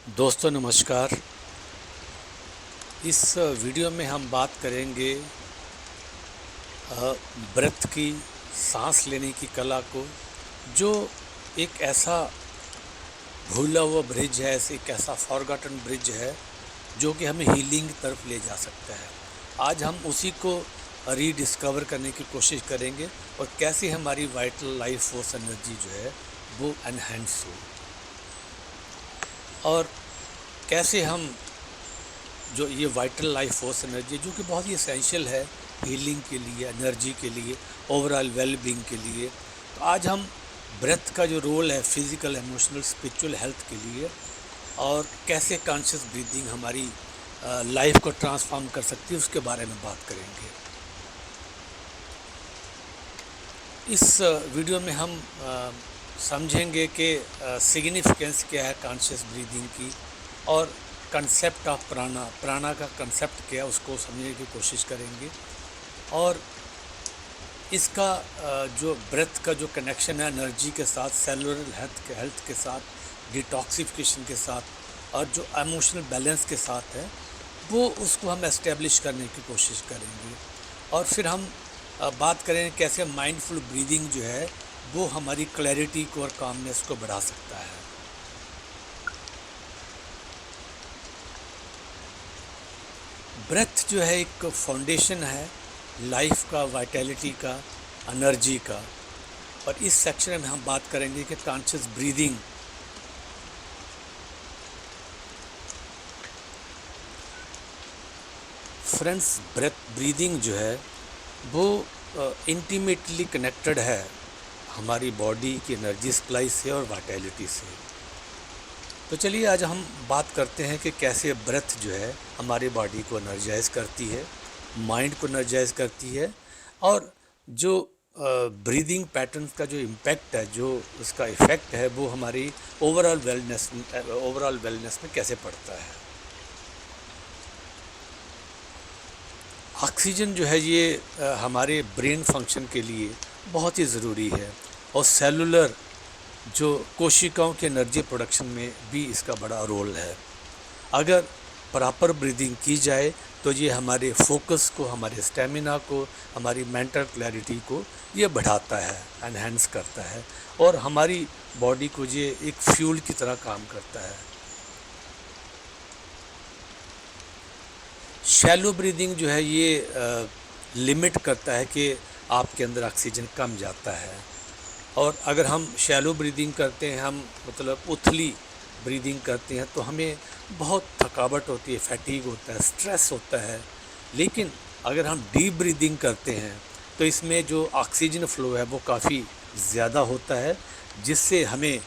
दोस्तों नमस्कार। इस वीडियो में हम बात करेंगे ब्रेथ की, सांस लेने की कला को, जो एक ऐसा भूला हुआ ब्रिज है, एक ऐसा फॉरगॉटन ब्रिज है जो कि हमें हीलिंग की तरफ ले जा सकता है। आज हम उसी को रीडिस्कवर करने की कोशिश करेंगे और कैसे हमारी वाइटल लाइफ फोर्स एनर्जी जो है वो एनहेंस हो, और कैसे हम जो ये वाइटल लाइफ फोर्स एनर्जी जो कि बहुत ही एसेंशियल है हीलिंग के लिए, एनर्जी के लिए, ओवरऑल वेलबींग के लिए। तो आज हम ब्रेथ का जो रोल है फिज़िकल, इमोशनल, स्पिरिचुअल हेल्थ के लिए, और कैसे कॉन्शियस ब्रीदिंग हमारी लाइफ को ट्रांसफॉर्म कर सकती है, उसके बारे में बात करेंगे। इस वीडियो में हम समझेंगे कि सिग्निफिकेंस क्या है कॉन्शियस ब्रीदिंग की, और कंसेप्ट ऑफ प्राणा का कंसेप्ट क्या है उसको समझने की कोशिश करेंगे, और इसका जो ब्रेथ का जो कनेक्शन है एनर्जी के साथ, सेलुलर हेल्थ के साथ, डिटॉक्सिफिकेशन के साथ, और जो इमोशनल बैलेंस के साथ है, वो उसको हम एस्टेब्लिश करने की कोशिश करेंगे। और फिर हम बात करें कैसे माइंडफुल ब्रीदिंग जो है वो हमारी क्लैरिटी को और कामनेस को बढ़ा सकता है। ब्रेथ जो है एक फाउंडेशन है लाइफ का, वाइटैलिटी का, एनर्जी का। और इस सेक्शन में हम बात करेंगे कि conscious breathing friends, breath breathing जो है वो इंटीमेटली कनेक्टेड है हमारी बॉडी की एनर्जी सप्लाई से और वाइटैलिटी से। तो चलिए आज हम बात करते हैं कि कैसे ब्रेथ जो है हमारी बॉडी को एनर्जाइज करती है, माइंड को एनर्जाइज करती है, और जो ब्रीदिंग पैटर्न्स का जो इम्पैक्ट है, जो उसका इफ़ेक्ट है, वो हमारी ओवरऑल वेलनेस में कैसे पड़ता है। ऑक्सीजन जो है ये हमारे ब्रेन फंक्शन के लिए बहुत ही ज़रूरी है, और सेलुलर जो कोशिकाओं के एनर्जी प्रोडक्शन में भी इसका बड़ा रोल है। अगर प्रॉपर ब्रीदिंग की जाए तो ये हमारे फोकस को, हमारे स्टेमिना को, हमारी मेंटल क्लैरिटी को ये बढ़ाता है, एनहेंस करता है, और हमारी बॉडी को ये एक फ्यूल की तरह काम करता है। शैलो ब्रीदिंग जो है ये लिमिट करता है कि आपके अंदर ऑक्सीजन कम जाता है, और अगर हम शैलो ब्रीदिंग करते हैं, हम मतलब उथली ब्रीदिंग करते हैं, तो हमें बहुत थकावट होती है, फैटीग होता है, स्ट्रेस होता है। लेकिन अगर हम डीप ब्रीदिंग करते हैं तो इसमें जो ऑक्सीजन फ़्लो है वो काफ़ी ज़्यादा होता है, जिससे हमें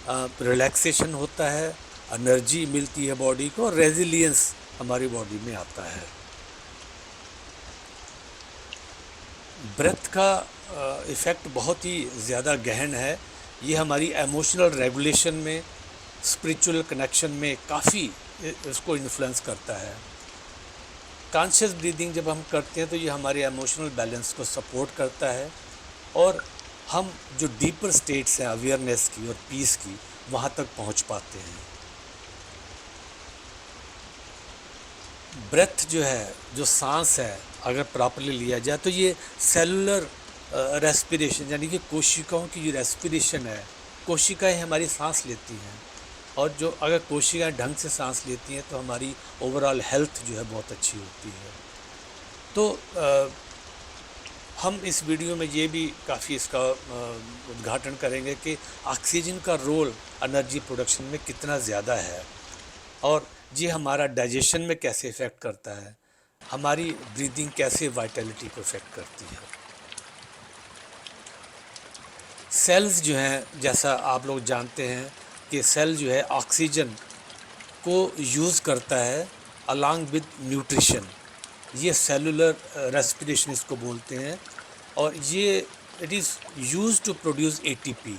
रिलैक्सेशन होता है, एनर्जी मिलती है बॉडी को, और रेजिलियंस हमारी बॉडी में आता है। ब्रेथ का इफ़ेक्ट बहुत ही ज़्यादा गहन है। ये हमारी इमोशनल रेगुलेशन में, स्पिरिचुअल कनेक्शन में काफ़ी इसको इन्फ्लुएंस करता है। कॉन्शियस ब्रीदिंग जब हम करते हैं तो ये हमारे इमोशनल बैलेंस को सपोर्ट करता है, और हम जो डीपर स्टेट्स हैं अवेयरनेस की और पीस की, वहाँ तक पहुँच पाते हैं। ब्रेथ जो है, जो सांस है, अगर प्रॉपरली लिया जाए तो ये सेलुलर रेस्पिरेशन, यानी कि कोशिकाओं की जो रेस्पिरेशन है, कोशिकाएं हमारी सांस लेती हैं, और जो अगर कोशिकाएं ढंग से सांस लेती हैं तो हमारी ओवरऑल हेल्थ जो है बहुत अच्छी होती है। तो हम इस वीडियो में ये भी काफ़ी इसका उद्घाटन करेंगे कि ऑक्सीजन का रोल एनर्जी प्रोडक्शन में कितना ज़्यादा है, और ये हमारा डाइजेशन में कैसे इफ़ेक्ट करता है, हमारी ब्रीदिंग कैसे वाइटैलिटी को इफ़ेक्ट करती है। सेल्स जो हैं, जैसा आप लोग जानते हैं कि सेल जो है ऑक्सीजन को यूज़ करता है अलॉन्ग विद न्यूट्रिशन। ये सेलुलर रेस्पिरेशन इसको बोलते हैं, और ये it is used to produce ATP,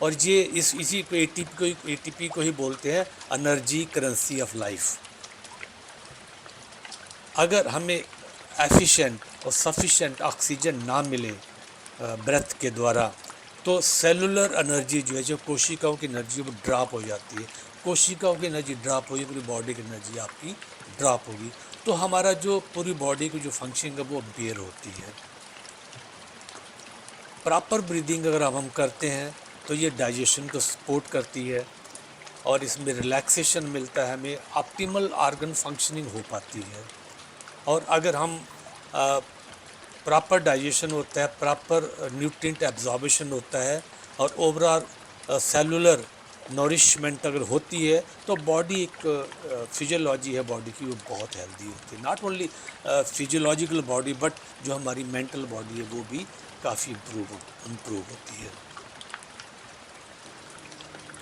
और ये इसी को एटीपी को ही बोलते हैं एनर्जी करेंसी ऑफ लाइफ। अगर हमें एफिशिएंट और सफिशिएंट ऑक्सीजन ना मिले ब्रेथ के द्वारा, तो सेलुलर एनर्जी जो है, जो कोशिकाओं की एनर्जी वो ड्रॉप हो जाती है, कोशिकाओं की एनर्जी ड्रॉप होगी, पूरी बॉडी की एनर्जी आपकी ड्रॉप होगी, तो हमारा जो पूरी बॉडी की जो फंक्शनिंग है वो बेयर होती है। प्रॉपर ब्रीदिंग अगर हम करते हैं तो ये डाइजेशन को सपोर्ट करती है और इसमें रिलैक्सेशन मिलता है, हमें ऑप्टिमल ऑर्गन फंक्शनिंग हो पाती है। और अगर हम प्रॉपर डाइजेशन होता है, प्रॉपर न्यूट्रिएंट एब्जॉर्बेशन होता है और ओवरऑल सेलुलर नॉरिशमेंट अगर होती है तो बॉडी एक फिजियोलॉजी है बॉडी की वो बहुत हेल्दी होती है। Not only physiological body but जो हमारी मेंटल बॉडी है वो भी काफ़ी इम्प्रूव होती है।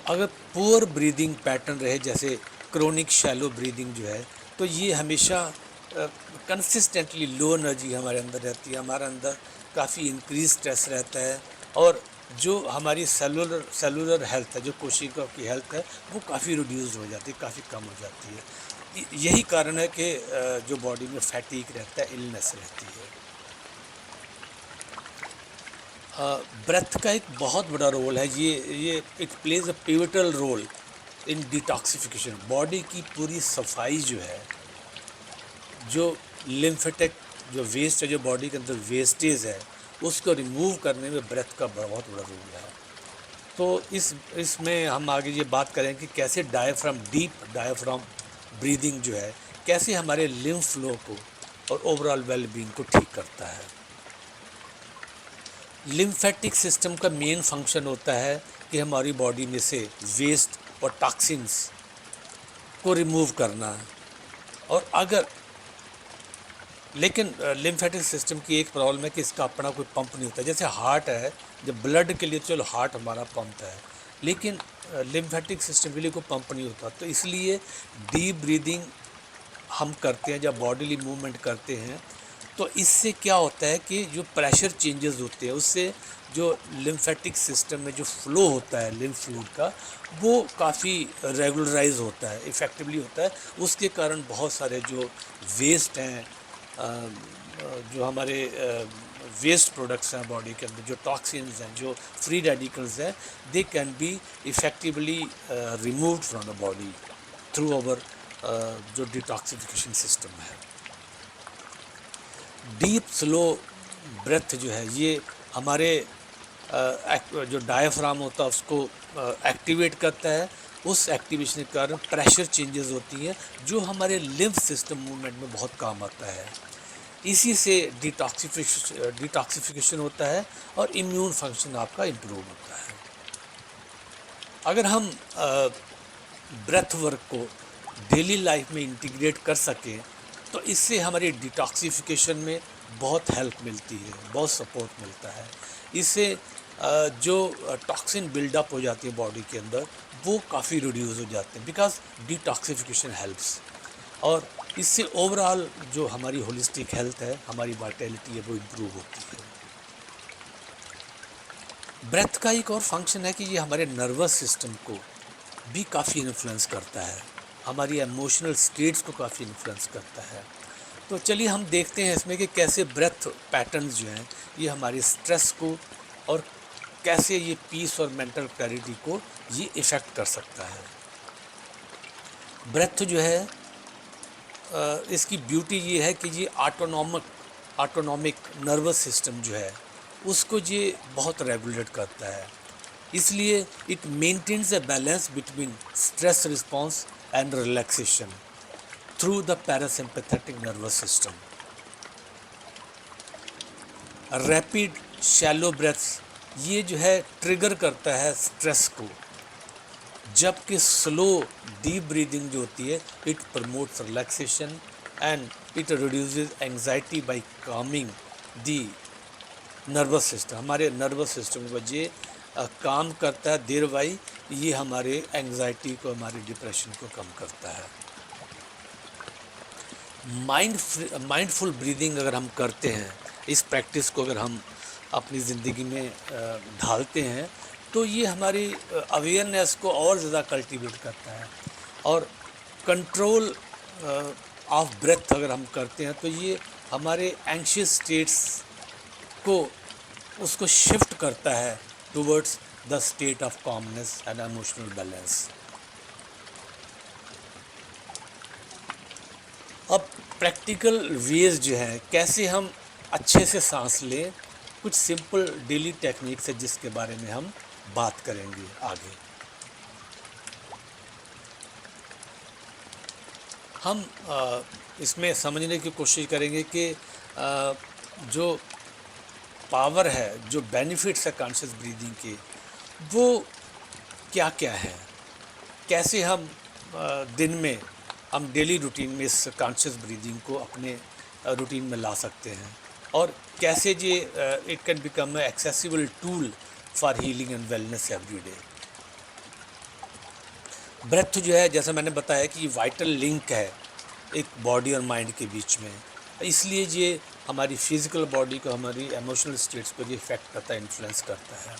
अगर पुअर ब्रीदिंग पैटर्न रहे जैसे क्रोनिक शैलो ब्रीदिंग जो है तो ये हमेशा कंसिस्टेंटली लो एनर्जी हमारे अंदर रहती है, हमारे अंदर काफ़ी इंक्रीज स्ट्रेस रहता है और जो हमारी सेलुलर हेल्थ है, जो कोशिका की हेल्थ है वो काफ़ी रिड्यूस हो जाती है, काफ़ी कम हो जाती है। यही कारण है कि जो बॉडी में फैटीग रहता है, इलनेस रहती है। ब्रेथ का एक बहुत बड़ा रोल है, ये it plays a pivotal role in detoxification. Body की पूरी सफाई जो है, जो लिम्फेटिक जो वेस्ट है, जो बॉडी के अंदर वेस्टेज है उसको रिमूव करने में ब्रेथ का बहुत बड़ा रोल है। तो इसमें हम आगे ये बात करें कि कैसे डीप डायफ्राम ब्रीदिंग जो है कैसे हमारे लिम्फ फ्लो को और ओवरऑल वेलबींग को ठीक करता है। लिम्फेटिक सिस्टम का मेन फंक्शन होता है कि हमारी बॉडी में से वेस्ट और टॉक्सिन्स को रिमूव करना। और अगर लेकिन लिम्फेटिक सिस्टम की एक प्रॉब्लम है कि इसका अपना कोई पंप नहीं होता। जैसे हार्ट है, जब ब्लड के लिए चलो हार्ट हमारा पंप है, लेकिन लिम्फेटिक सिस्टम के लिए कोई पंप नहीं होता। तो इसलिए डीप ब्रीदिंग हम करते हैं, जब बॉडीली मूवमेंट करते हैं तो इससे क्या होता है कि जो प्रेशर चेंजेस होते हैं उससे जो लिम्फेटिक सिस्टम में जो फ्लो होता है लिम्फ फ्लूइड का वो काफ़ी रेगुलराइज होता है, इफ़ेक्टिवली होता है। उसके कारण बहुत सारे जो वेस्ट हैं, जो हमारे वेस्ट प्रोडक्ट्स हैं बॉडी के अंदर, जो टॉक्सिन्स हैं, जो फ्री रेडिकल्स हैं, they can be effectively removed from the body through our जो डिटॉक्सिफिकेशन सिस्टम है। डीप स्लो ब्रेथ जो है ये हमारे जो डायफ्राम होता है उसको एक्टिवेट करता है। उस एक्टिवेशन के कारण प्रेशर चेंजेस होती हैं जो हमारे लिम्फ सिस्टम मूवमेंट में बहुत काम आता है। इसी से डिटॉक्सिफिकेशन होता है और इम्यून फंक्शन आपका इम्प्रूव होता है। अगर हम ब्रेथ वर्क को डेली लाइफ में इंटीग्रेट कर सकें तो इससे हमारी डिटॉक्सिफिकेशन में बहुत हेल्प मिलती है, बहुत सपोर्ट मिलता है। इससे जो टॉक्सिन बिल्डअप हो जाती है बॉडी के अंदर वो काफ़ी रिड्यूस हो जाते हैं बिकॉज डिटॉक्सिफिकेशन हेल्प्स। और इससे ओवरऑल जो हमारी होलिस्टिक हेल्थ है, हमारी वाइटैलिटी है, वो इम्प्रूव होती है। ब्रेथ का एक और फंक्शन है कि ये हमारे नर्वस सिस्टम को भी काफ़ी इन्फ्लुएंस करता है, हमारी इमोशनल स्टेट्स को काफ़ी इन्फ्लुएंस करता है। तो चलिए हम देखते हैं इसमें कि कैसे ब्रेथ पैटर्न्स जो हैं ये हमारी स्ट्रेस को और कैसे ये पीस और मेंटल क्लैरिटी को ये इफ़ेक्ट कर सकता है। ब्रेथ जो है इसकी ब्यूटी ये है कि ये ऑटोनॉमिक नर्वस सिस्टम जो है उसको ये बहुत रेगुलेट करता है। इसलिए it maintains a balance between stress response and relaxation through the parasympathetic nervous system. Rapid shallow breaths ये जो है ट्रिगर करता है स्ट्रेस को, जबकि स्लो डीप ब्रीदिंग जो होती है it promotes relaxation and it reduces anxiety by calming the nervous system. हमारे नर्वस सिस्टम को ये काम करता है देर बाई, ये हमारे एंजाइटी को, हमारे डिप्रेशन को कम करता है। माइंडफुल ब्रीदिंग अगर हम करते हैं, इस प्रैक्टिस को अगर हम अपनी ज़िंदगी में ढालते हैं तो ये हमारी अवेयरनेस को और ज़्यादा कल्टीवेट करता है। और कंट्रोल ऑफ ब्रेथ अगर हम करते हैं तो ये हमारे एंशियस स्टेट्स को उसको शिफ्ट करता है towards the state of calmness and emotional balance. अब प्रैक्टिकल वेज जो है कैसे हम अच्छे से सांस लें, कुछ सिंपल डेली टेक्निक्स है जिसके बारे में हम बात करेंगे आगे। हम इसमें समझने की कोशिश करेंगे कि जो पावर है, जो बेनिफिट्स है कॉन्शियस ब्रीदिंग के, वो क्या क्या है, कैसे हम दिन में हम डेली रूटीन में इस कॉन्शियस ब्रीदिंग को अपने रूटीन में ला सकते हैं, और कैसे ये it can become a accessible tool for healing and wellness every day. Breath जो है, जैसा मैंने बताया कि ये वाइटल लिंक है एक बॉडी और माइंड के बीच में, इसलिए ये हमारी फिज़िकल बॉडी को, हमारी इमोशनल स्टेट्स को ये इफ़ेक्ट करता है, इन्फ्लुएंस करता है।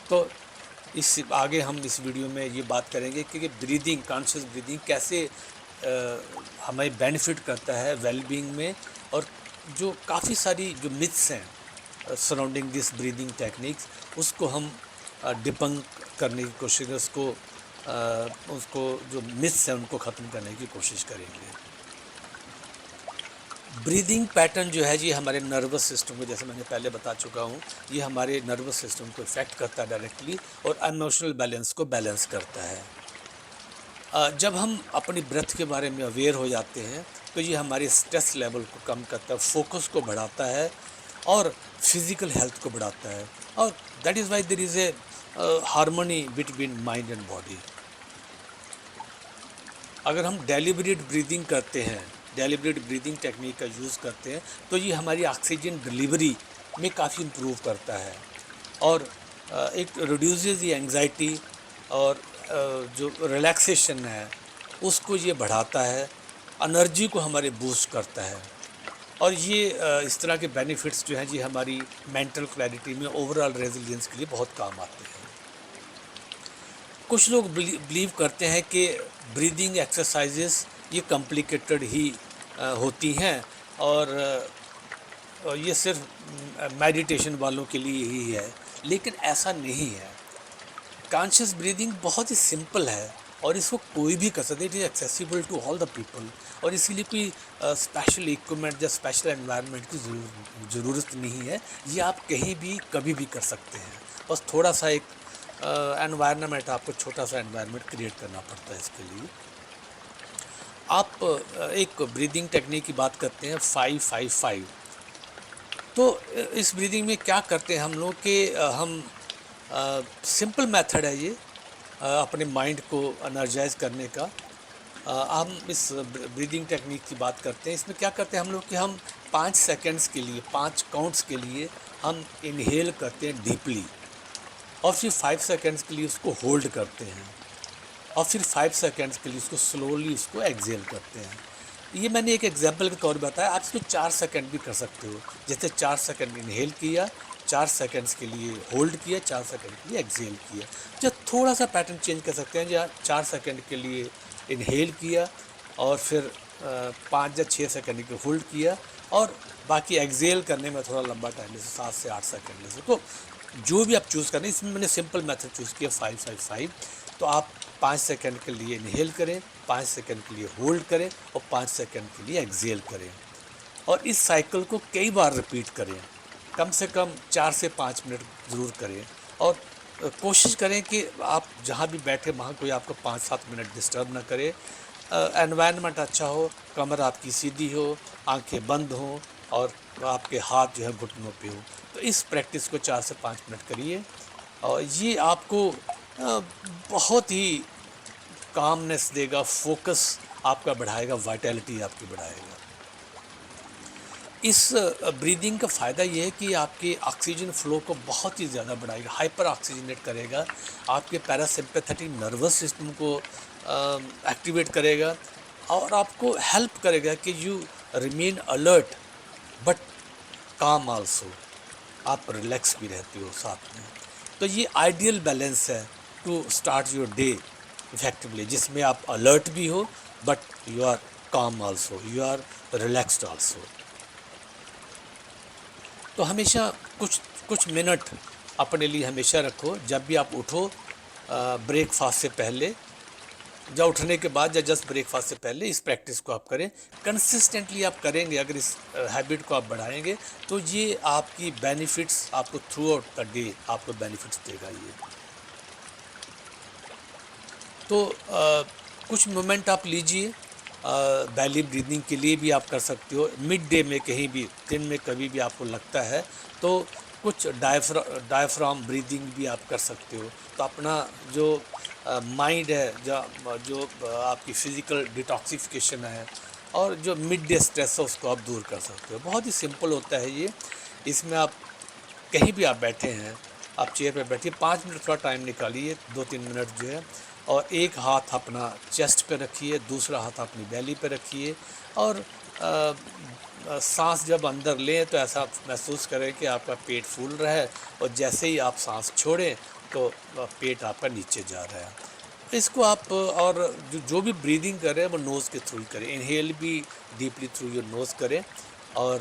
तो इस आगे हम इस वीडियो में ये बात करेंगे कि ब्रीदिंग, कॉन्शियस ब्रीदिंग कैसे हमें बेनिफिट करता है वेलबींग में, और जो काफ़ी सारी जो मिथ्स हैं सराउंडिंग दिस ब्रीदिंग टेक्निक्स, उसको हम डिबंक करने की कोशिश, उसको जो मिथ्स हैं उनको ख़त्म करने की कोशिश करेंगे। ब्रीदिंग पैटर्न जो है ये हमारे नर्वस सिस्टम को, जैसे मैंने पहले बता चुका हूँ, ये हमारे नर्वस सिस्टम को इफ़ेक्ट करता है डायरेक्टली, और इमोशनल बैलेंस को बैलेंस करता है। जब हम अपनी ब्रेथ के बारे में अवेयर हो जाते हैं तो ये हमारे स्ट्रेस लेवल को कम करता है, फोकस को बढ़ाता है, और फिज़िकल हेल्थ को बढ़ाता है, और that is why there is a harmony between mind and body. अगर हम डेलिब्रेट ब्रीदिंग करते हैं, डेलिब्रेट ब्रीदिंग टेक्निक का यूज़ करते हैं, तो ये हमारी ऑक्सीजन डिलीवरी में काफ़ी इम्प्रूव करता है, और एक रिड्यूसेस दी एंग्जाइटी, और जो रिलैक्सेशन है उसको ये बढ़ाता है, एनर्जी को हमारे बूस्ट करता है, और ये इस तरह के बेनिफिट्स जो हैं ये हमारी मेंटल क्लैरिटी में, ओवरऑल रेजिलियंस के लिए बहुत काम आते हैं। कुछ लोग बिलीव करते हैं कि ब्रीदिंग एक्सरसाइजेस ये कॉम्प्लिकेटेड ही होती हैं, और ये सिर्फ मेडिटेशन वालों के लिए ही है, लेकिन ऐसा नहीं है। कॉन्शियस ब्रीदिंग बहुत ही सिंपल है, और इसको कोई भी कर सकता है, it is accessible to all the people, और इसीलिए कोई स्पेशल इक्विपमेंट या स्पेशल एनवायरनमेंट की ज़रूरत नहीं है। ये आप कहीं भी कभी भी कर सकते हैं, बस थोड़ा सा एक एनवायरनमेंट, आपको छोटा सा एनवायरनमेंट क्रिएट करना पड़ता है इसके लिए। आप एक ब्रीदिंग टेक्निक की बात करते हैं 5-5-5। तो इस ब्रीदिंग में क्या करते हैं हम लोग कि हम सिंपल मेथड है ये अपने माइंड को एनर्जाइज करने का। हम इस ब्रीदिंग टेक्निक की बात करते हैं, इसमें क्या करते हैं हम लोग कि हम 5 सेकंड्स के लिए, 5 काउंट्स के लिए हम इनहेल करते हैं डीपली, और फिर 5 सेकंड्स के लिए उसको होल्ड करते हैं, और फिर 5 सेकंड्स के लिए उसको स्लोली उसको एक्सेल करते हैं। ये मैंने एक एग्जांपल के तौर पर बताया, आप इसको 4 सेकंड भी कर सकते हो। जैसे 4 सेकंड इनहेल किया, 4 सेकंड्स के लिए होल्ड किया, 4 सेकंड के लिए एक्सेल किया। जो थोड़ा सा पैटर्न चेंज कर सकते हैं, या 4 सेकंड के लिए इनहेल किया, और फिर 5 या 6 सेकंड के होल्ड किया, और बाकी एक्सेल करने में थोड़ा लंबा टाइम, जैसे 7 से 8 सेकंड जैसे। तो जो भी आप चूज़ करें, इसमें मैंने सिंपल मेथड चूज़ किया 5-5-5। तो आप 5 सेकंड के लिए इनहेल करें, 5 सेकंड के लिए होल्ड करें, और 5 सेकंड के लिए एक्सेल करें, और इस साइकिल को कई बार रिपीट करें, कम से कम 4 से 5 मिनट ज़रूर करें, और कोशिश करें कि आप जहाँ भी बैठे वहाँ कोई आपको 5-7 मिनट डिस्टर्ब ना करे, एनवायरनमेंट अच्छा हो, कमर आपकी सीधी हो, आंखें बंद हों, और आपके हाथ जो है घुटनों पे हो। तो इस प्रैक्टिस को 4 से 5 मिनट करिए, और ये आपको बहुत ही कामनेस देगा, फोकस आपका बढ़ाएगा, वाइटैलिटी आपकी बढ़ाएगा। इस ब्रीदिंग का फ़ायदा ये है कि आपके ऑक्सीजन फ़्लो को बहुत ही ज़्यादा बढ़ाएगा, हाइपर ऑक्सीजनेट करेगा, आपके पैरासिम्पैथेटिक नर्वस सिस्टम को एक्टिवेट करेगा, और आपको हेल्प करेगा कि you remain alert but calm also, आप रिलैक्स भी रहते हो साथ में। तो ये आइडियल बैलेंस है to start your day effectively, जिसमें आप अलर्ट भी हो but you are calm also, you are relaxed also. तो हमेशा कुछ मिनट अपने लिए हमेशा रखो, जब भी आप उठो ब्रेकफास्ट से पहले, या उठने के बाद या जस्ट ब्रेकफास्ट से पहले इस प्रैक्टिस को आप करें। कंसिस्टेंटली आप करेंगे, अगर इस हैबिट को आप बढ़ाएंगे तो ये आपकी बेनिफिट्स आपको थ्रू आउट द डे आपको बेनिफिट्स देगा ये। तो कुछ मोमेंट आप लीजिए, बैली ब्रीदिंग के लिए भी आप कर सकते हो। मिड डे में कहीं भी, दिन में कभी भी आपको लगता है तो कुछ डायफ्राम ब्रीदिंग भी आप कर सकते हो। तो अपना जो माइंड है, जो आपकी फ़िज़िकल डिटॉक्सिफिकेशन है और जो मिड डे स्ट्रेस है उसको आप दूर कर सकते हो। बहुत ही सिंपल होता है ये। इसमें आप कहीं भी आप बैठे हैं, आप चेयर पे बैठिए, 5 मिनट थोड़ा टाइम निकालिए, 2-3 मिनट जो है, और एक हाथ अपना चेस्ट पे रखिए, दूसरा हाथ अपनी बेली पे रखिए और सांस जब अंदर लें तो ऐसा महसूस करें कि आपका पेट फूल रहा है, और जैसे ही आप सांस छोड़ें तो पेट आपका नीचे जा रहा है। इसको आप और जो भी ब्रीदिंग करें वो नोज़ के थ्रू ही करें। इनहेल भी डीपली थ्रू योर नोज़ करें, और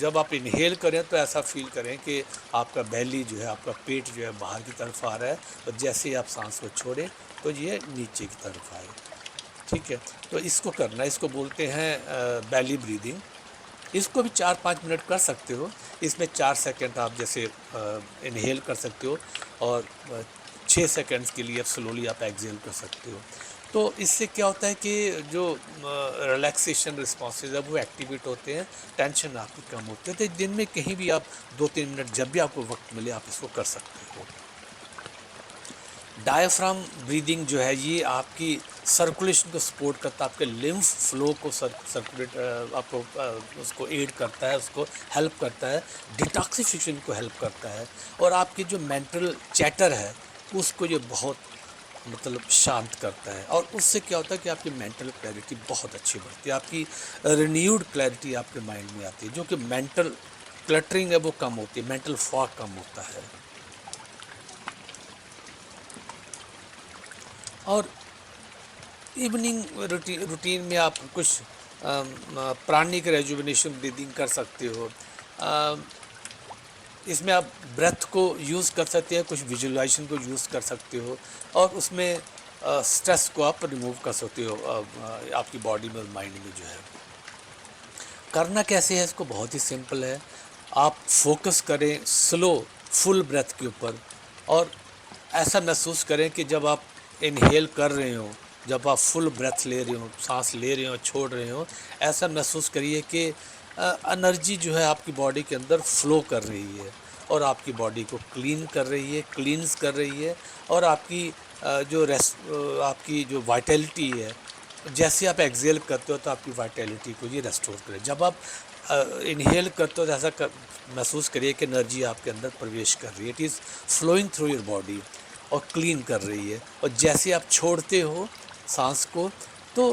जब आप इनहेल करें तो ऐसा फील करें कि आपका बेली जो है, आपका पेट जो है बाहर की तरफ आ रहा है, और जैसे ही आप सांस को छोड़ें तो ये नीचे की तरफ आए। ठीक है, तो इसको करना, इसको बोलते हैं बेली ब्रीदिंग। इसको भी 4-5 मिनट कर सकते हो। इसमें 4 सेकंड आप जैसे इनहेल कर सकते हो, और 6 सेकंड्स के लिए स्लोली आप एक्सहेल कर सकते हो। तो इससे क्या होता है कि जो रिलैक्सेशन रिस्पॉन्सेज है वो एक्टिवेट होते हैं, टेंशन आपकी कम होती है। तो दिन में कहीं भी आप 2-3 मिनट जब भी आपको वक्त मिले आप इसको कर सकते हो। डायफ्राम ब्रीदिंग जो है ये आपकी सर्कुलेशन को सपोर्ट करता है, आपके लिम्फ फ्लो को सर्कुलेट आपको उसको एड करता है, उसको हेल्प करता है, डिटॉक्सिफिकेशन को हेल्प करता है, और आपकी जो मेंटल चैटर है उसको ये बहुत मतलब शांत करता है। और उससे क्या होता है कि आपकी मेंटल क्लैरिटी बहुत अच्छी बढ़ती है, आपकी रिन्यूड क्लैरिटी आपके माइंड में आती है, जो कि मेंटल क्लटरिंग है वो कम होती है, मेंटल फॉग कम होता है। और इवनिंग रूटीन में आप कुछ प्राणिक रेजुविनेशन ब्रीदिंग कर सकते हो। इसमें आप ब्रेथ को यूज़ कर सकते हैं, कुछ विजुअलाइजेशन को यूज़ कर सकते हो, और उसमें स्ट्रेस को आप रिमूव कर सकते हो आपकी बॉडी में और माइंड में जो है। करना कैसे है इसको, बहुत ही सिंपल है। आप फोकस करें स्लो फुल ब्रेथ के ऊपर, और ऐसा महसूस करें कि जब आप इनहेल कर रहे हो, जब आप फुल ब्रेथ ले रहे हो, सांस ले रहे हो, छोड़ रहे हो, ऐसा महसूस करिए कि एनर्जी जो है आपकी बॉडी के अंदर फ्लो कर रही है, और आपकी बॉडी को क्लीन कर रही है, क्लींस कर रही है, और आपकी आपकी जो वाइटैलिटी है, जैसे आप एक्सहेल करते हो तो आपकी वाइटैलिटी को ये रेस्टोर करे। जब आप इनहेल करते हो तो ऐसा महसूस करिए कि एनर्जी आपके अंदर प्रवेश कर रही है, it is flowing through your body और क्लीन कर रही है। और जैसे आप छोड़ते हो सांस को तो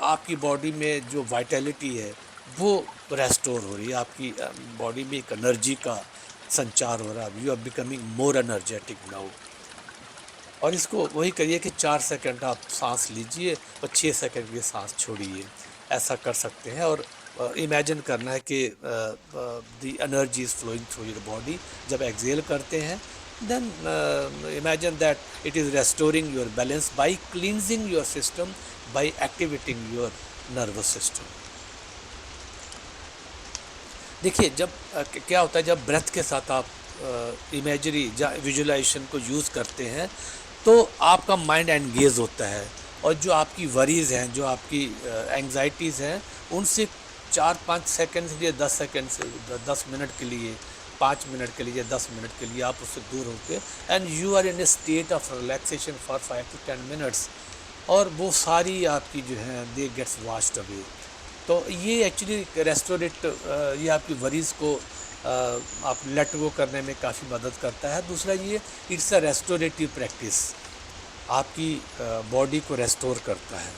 आपकी बॉडी में जो वाइटैलिटी है वो रेस्टोर हो रही है, आपकी बॉडी में एक एनर्जी का संचार हो रहा है, you are becoming more energetic now. और इसको वही करिए कि 4 सेकंड आप सांस लीजिए और 6 सेकंड की सांस छोड़िए, ऐसा कर सकते हैं। और इमेजिन करना है कि the energy is flowing through your body. जब एक्सहेल करते हैं then imagine that it is restoring your balance by cleansing your system, by activating your nervous system। देखिए जब क्या होता है, जब ब्रेथ के साथ आप इमेजरी या विजुअलाइजेशन को यूज़ करते हैं तो आपका माइंड एंगेज होता है, और जो आपकी वरीज़ हैं, जो आपकी एंग्जाइटीज़ हैं, उनसे 4-5 सेकंड के लिए, 10 सेकंड से 10 मिनट के लिए, 5 मिनट के लिए, 10 मिनट के लिए आप उससे दूर होते हैं, and you are in a state of relaxation for 5 to 10 minutes, और वो सारी आपकी जो है दे गेट्स वॉश्ड अवे। तो ये एक्चुअली रेस्टोरेट ये आपकी वरीज़ को आप लेट गो करने में काफ़ी मदद करता है। दूसरा ये इट्स अ रेस्टोरेटिव प्रैक्टिस, आपकी बॉडी को रेस्टोर करता है।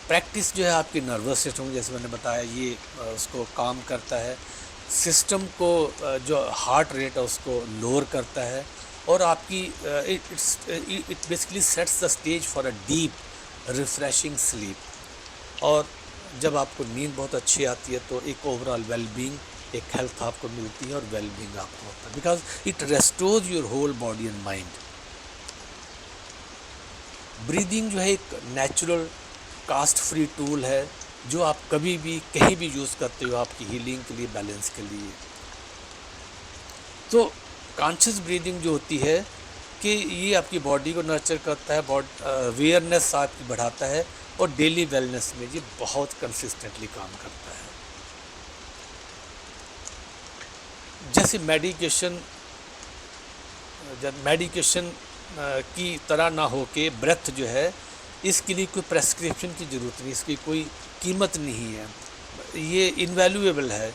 प्रैक्टिस जो है आपकी नर्वस सिस्टम, जैसे मैंने बताया, ये उसको काम करता है, सिस्टम को जो हार्ट रेट है उसको लोअर करता है, और आपकी it basically sets the stage for a deep refreshing sleep. और जब आपको नींद बहुत अच्छी आती है तो एक ओवरऑल वेलबींग, एक हेल्थ आपको मिलती है, और वेलबींग आपको होता है, because it restores your whole body and mind. Breathing जो है एक नेचुरल कास्ट फ्री टूल है जो आप कभी भी कहीं भी यूज़ करते हो आपकी हीलिंग के लिए, बैलेंस के लिए। तो कॉन्शियस ब्रीदिंग जो होती है कि ये आपकी बॉडी को नर्चर करता है, अवेयरनेस आपकी बढ़ाता है और डेली वेलनेस में ये बहुत कंसिस्टेंटली काम करता है। जैसे मेडिकेशन की तरह ना हो के ब्रेथ जो है, इसके लिए कोई प्रेस्क्रिप्शन की ज़रूरत नहीं, इसकी कोई कीमत नहीं है, ये इनवैल्यूएबल है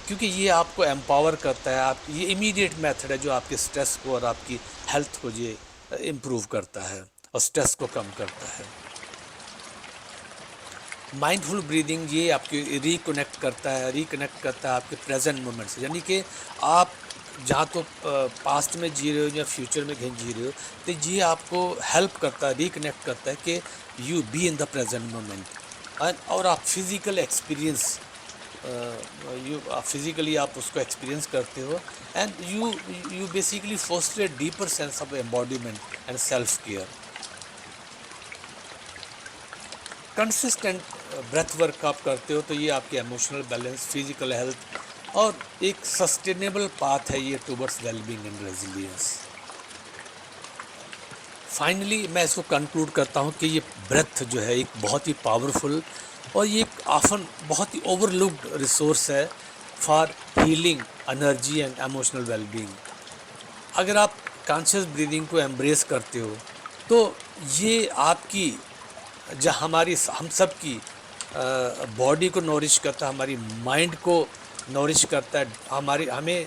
क्योंकि ये आपको एम्पावर करता है। आप ये इमीडिएट मेथड है जो आपके स्ट्रेस को और आपकी हेल्थ को ये इम्प्रूव करता है और स्ट्रेस को कम करता है। माइंडफुल ब्रीदिंग ये आपके रिकनेक्ट करता है आपके प्रेजेंट मोमेंट से, यानी कि आप जहाँ तो पास्ट में जी रहे हो या फ्यूचर में कहीं जी रहे हो, तो ये आपको हेल्प करता है, रिकनेक्ट करता है कि you be in the present moment. और आप फिज़िकल एक्सपीरियंस फिज़िकली आप उसको एक्सपीरियंस करते हो and you basically foster a deeper sense of embodiment and self care. Consistent breath work आप करते हो तो ये आपके इमोशनल बैलेंस, फिजिकल हेल्थ और एक सस्टेनेबल पाथ है ये towards wellbeing and resilience. Finally मैं इसको कंक्लूड करता हूँ कि ये ब्रेथ जो है एक बहुत ही पावरफुल और ये एक ऑफन बहुत ही ओवरलुक्ड रिसोर्स है for healing energy and emotional wellbeing. अगर आप कॉन्शियस ब्रीदिंग को एम्ब्रेस करते हो तो ये आपकी हम सब की बॉडी को नॉरिश करता है, हमारी माइंड को नॉरिश करता है, हमें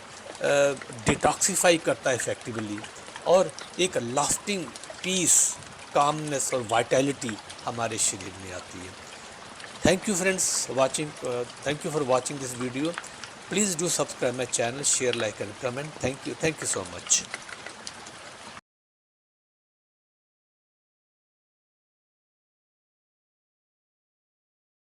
डिटॉक्सिफाई करता है इफ़ेक्टिवली और एक लास्टिंग पीस, कामनेस और वाइटैलिटी हमारे शरीर में आती है। Thank you friends thank you for watching this video. Please do subscribe my channel, share, like and comment. Thank you so much.